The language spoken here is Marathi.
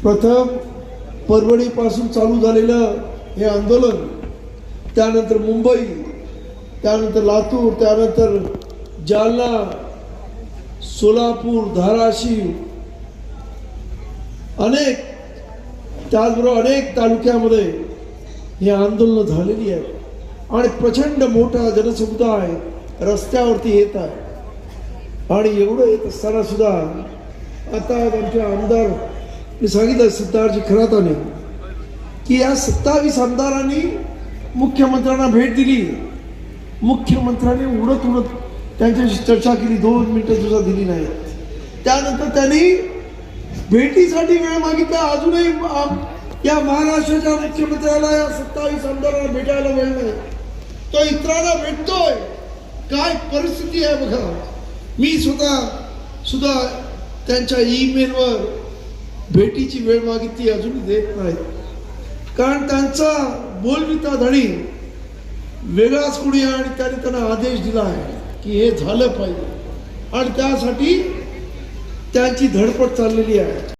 प्रथम परभणीपासून चालू झालेलं हे आंदोलन, त्यानंतर मुंबई, त्यानंतर लातूर, त्यानंतर जालना, सोलापूर, धाराशिव, त्याचबरोबर अनेक तालुक्यामध्ये ही आंदोलनं झालेली आहेत आणि प्रचंड मोठा जनसमुदाय रस्त्यावरती येत आहे. आणि एवढं येत असताना सुद्धा आता आमच्या आमदार मी सांगितलं सिद्धार्थजी खराताने की या 27 आमदारांनी मुख्यमंत्र्यांना भेट दिली. मुख्यमंत्र्यांनी उडत त्यांच्याशी चर्चा केली, 2 मिनिटं सुद्धा दिली नाही. त्यानंतर त्यांनी भेटीसाठी वेळ मागितला. अजूनही या महाराष्ट्राच्या मुख्यमंत्र्याला या 27 आमदारांना भेटायला वेळ नाही. तो इतरांना भेटतोय. काय परिस्थिती आहे बघा. मी सुद्धा त्यांच्या ईमेलवर भेटीची वेळ मागितली, अजूनही देत नाही. कारण त्यांचा बोलबिता धडी वेगळाच कुणी आहे आणि त्यांना आदेश दिला आहे की हे झालं पाहिजे आणि त्यासाठी त्यांची धडपड चाललेली आहे.